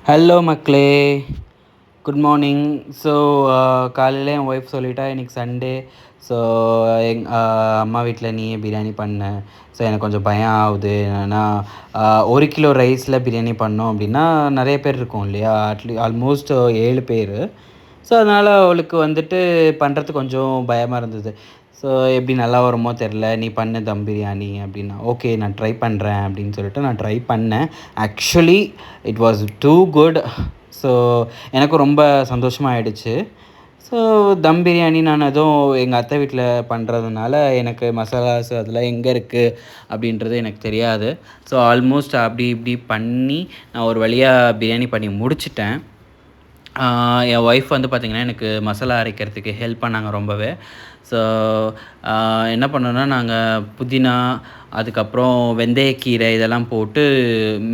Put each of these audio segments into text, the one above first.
Hello மக்களே, good morning. So காலையில் என் wife சொல்லிட்டா இன்றைக்கி சண்டே. ஸோ அம்மா வீட்டில் நீயே பிரியாணி பண்ண. ஸோ எனக்கு கொஞ்சம் பயம் ஆகுது. என்னென்னா 1 கிலோ ரைஸில் பிரியாணி பண்ணோம் அப்படின்னா நிறைய பேர் இருக்கும் இல்லையா, ஆல்மோஸ்ட் 7 பேர். ஸோ அதனால் அவளுக்கு வந்துட்டு பண்ணுறதுக்கு கொஞ்சம் பயமாக இருந்தது. ஸோ எப்படி நல்லா வருமோ தெரில, நீ பண்ணு தம் பிரியாணி அப்படின்னா. ஓகே நான் ட்ரை பண்ணுறேன் அப்படின்னு சொல்லிட்டு நான் ட்ரை பண்ணேன். Actually it was too good. So எனக்கும் ரொம்ப சந்தோஷமாகிடுச்சு. ஸோ தம் பிரியாணி நான் எதுவும் எங்கள் அத்தை வீட்டில் பண்ணுறதுனால எனக்கு மசாலாஸ் அதெல்லாம் எங்கே இருக்குது அப்படின்றது எனக்கு தெரியாது. ஸோ ஆல்மோஸ்ட் அப்படி இப்படி பண்ணி நான் ஒரு வழியாக பிரியாணி பண்ணி முடிச்சிட்டேன். என் ஒய்ஃப் வந்து பார்த்திங்கன்னா எனக்கு மசாலா அரைக்கிறதுக்கு ஹெல்ப் பண்ணாங்க ரொம்பவே. ஸோ என்ன பண்ணோன்னா, நாங்கள் புதினா, அதுக்கப்புறம் வெந்தயக்கீரை இதெல்லாம் போட்டு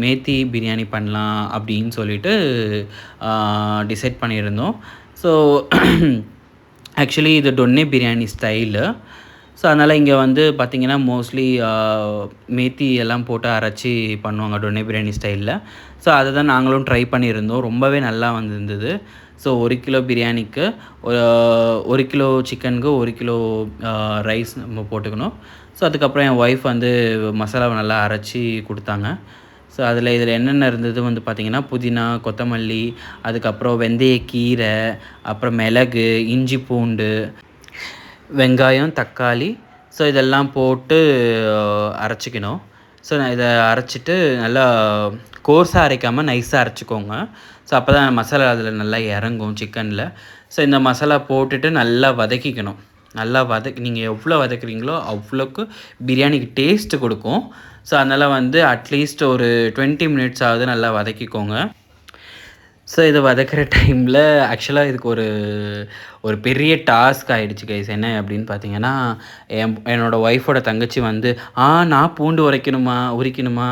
மேத்தி பிரியாணி பண்ணலாம் அப்படின்னு சொல்லிட்டு டிசைட் பண்ணியிருந்தோம். ஸோ ஆக்சுவலி இது டொன்னே பிரியாணி ஸ்டைலு. ஸோ அதனால் இங்கே வந்து பார்த்திங்கன்னா மோஸ்ட்லி மேத்தி எல்லாம் போட்டு அரைச்சி பண்ணுவாங்க டொன்னே பிரியாணி ஸ்டைலில். ஸோ அதை தான் நாங்களும் ட்ரை பண்ணியிருந்தோம். ரொம்பவே நல்லா வந்திருந்தது. ஸோ 1 கிலோ பிரியாணிக்கு 1 கிலோ சிக்கனுக்கு 1 கிலோ ரைஸ் நம்ம போட்டுக்கணும். ஸோ அதுக்கப்புறம் என் ஒய்ஃப் வந்து மசாலாவை நல்லா அரைச்சி கொடுத்தாங்க. ஸோ இதில் என்னென்ன இருந்தது வந்து பார்த்திங்கன்னா, புதினா, கொத்தமல்லி, அதுக்கப்புறம் வெந்தயக்கீரை, அப்புறம் மிளகு, இஞ்சி பூண்டு, வெங்காயம், தக்காளி. ஸோ இதெல்லாம் போட்டு அரைச்சிக்கணும். ஸோ நான் இதை அரைச்சிட்டு நல்லா கோர்ஸாக அரைக்காமல் நைஸாக அரைச்சிக்கோங்க. ஸோ அப்போ தான் மசாலா அதில் நல்லா இறங்கும் சிக்கனில். ஸோ இந்த மசாலா போட்டுட்டு நல்லா வதக்கிக்கணும். நல்லா நீங்கள் எவ்வளோ வதக்குறீங்களோ அவ்வளோக்கு பிரியாணிக்கு டேஸ்ட்டு கொடுக்கும். ஸோ அதனால் வந்து அட்லீஸ்ட் ஒரு 20 மினிட்ஸ் ஆகுது நல்லா வதக்கிக்கோங்க. ஸோ இதை வதக்கிற டைமில் ஆக்சுவலாக இதுக்கு ஒரு பெரிய டாஸ்க் ஆகிடுச்சு கைஸ். என்ன அப்படின்னு பார்த்தீங்கன்னா, என்னோடய ஒய்ஃபோட தங்கச்சி வந்து நான் பூண்டு உரிக்கணுமா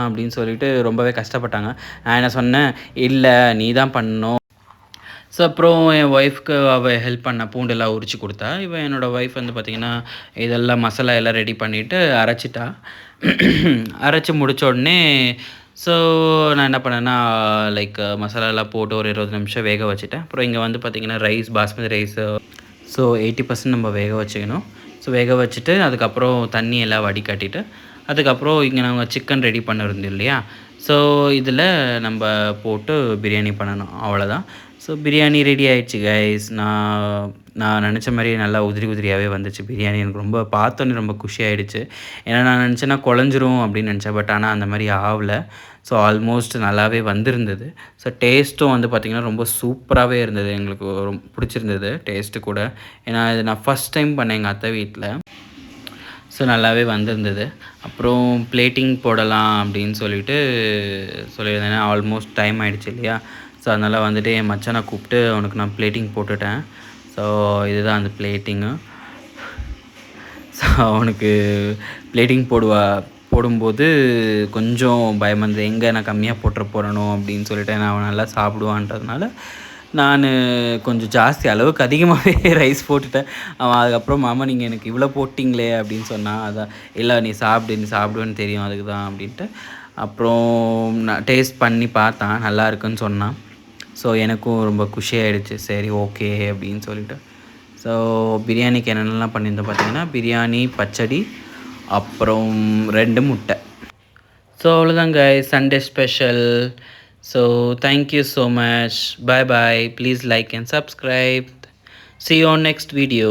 அப்படின்னு சொல்லிட்டு ரொம்பவே கஷ்டப்பட்டாங்க. நான் என்ன சொன்னேன், இல்லை நீ தான் பண்ணணும். ஸோ அப்புறம் என் ஒய்ஃப்க்கு அவள் ஹெல்ப் பண்ண, பூண்டெல்லாம் உரித்து கொடுத்தா. என்னோடய ஒய்ஃப் வந்து பார்த்திங்கன்னா இதெல்லாம் மசாலா எல்லாம் ரெடி பண்ணிவிட்டு அரைச்சிட்டா. அரைச்சி முடித்த உடனே ஸோ நான் என்ன பண்ணேன்னா, லைக் மசாலாலாம் போட்டு ஒரு 20 நிமிஷம் வேக வச்சுட்டேன். அப்புறம் இங்கே வந்து பார்த்திங்கன்னா பாஸ்மதி ரைஸு. ஸோ 80% நம்ம வேக வச்சுக்கணும். ஸோ வேக வச்சுட்டு அதுக்கப்புறம் தண்ணி எல்லாம் வடிகட்டிட்டு அதுக்கப்புறம் இங்கே நாங்கள் சிக்கன் ரெடி பண்ணியிருந்தோம் இல்லையா. ஸோ இதில் நம்ம போட்டு பிரியாணி பண்ணணும், அவ்வளோதான். ஸோ பிரியாணி ரெடி ஆகிடுச்சு கைஸ். நான் நினச்ச மாதிரி நல்லா உதிரியாகவே வந்துச்சு பிரியாணி. எனக்கு ரொம்ப பார்த்தோன்னே ரொம்ப குஷி ஆகிடுச்சு. ஏன்னா நான் நினச்சேன்னா குழஞ்சிரும் அப்படின்னு நினச்சேன். பட் ஆனால் அந்த மாதிரி ஆகலை. ஸோ ஆல்மோஸ்ட் நல்லாவே வந்திருந்தது. ஸோ டேஸ்ட்டும் வந்து பார்த்திங்கன்னா ரொம்ப சூப்பராகவே இருந்தது. எங்களுக்கு ரொம்ப பிடிச்சிருந்தது டேஸ்ட்டு கூட. ஏன்னா இது நான் ஃபஸ்ட் டைம் பண்ணேன் எங்கள் அத்தை வீட்டில். ஸோ நல்லாவே வந்திருந்தது. அப்புறம் பிளேட்டிங் போடலாம் அப்படின்னு சொல்லியிருந்தேன். ஆல்மோஸ்ட் டைம் ஆகிடுச்சு இல்லையா. ஸோ அதனால் வந்துட்டு என் மச்சானை கூப்பிட்டு அவனுக்கு நான் பிளேட்டிங் போட்டுட்டேன். ஸோ இதுதான் அந்த பிளேட்டிங்கு. ஸோ அவனுக்கு பிளேட்டிங் போடும்போது கொஞ்சம் பயம் இருந்தது, எங்கே நான் கம்மியாக போட்டுற போகிறனோ அப்படின்னு சொல்லிட்டு. நான் அவன் நல்லா சாப்பிடுவான்றதுனால நான் கொஞ்சம் ஜாஸ்தி அளவுக்கு அதிகமாகவே ரைஸ் போட்டுட்டேன். அவன் அதுக்கப்புறம் மாமா நீங்கள் எனக்கு இவ்வளோ போட்டிங்களே அப்படின்னு சொன்னான். அதான் இல்லை நீ சாப்பிடுவேன்னு தெரியும் அதுக்கு தான் அப்படின்ட்டு. அப்புறம் நான் டேஸ்ட் பண்ணி பார்த்தான், நல்லா இருக்குன்னு சொன்னான். ஸோ எனக்கும் ரொம்ப குஷியாகிடுச்சு. சரி ஓகே அப்படின்னு சொல்லிட்டு. ஸோ பிரியாணிக்கு என்னென்னலாம் பண்ணியிருந்தோம் பார்த்திங்கன்னா, பிரியாணி, பச்சடி, அப்புறம் 2 முட்டை. ஸோ அவ்வளோதான் guys, Sunday special. So thank you so much. Bye bye. Please like and subscribe. See you on next video.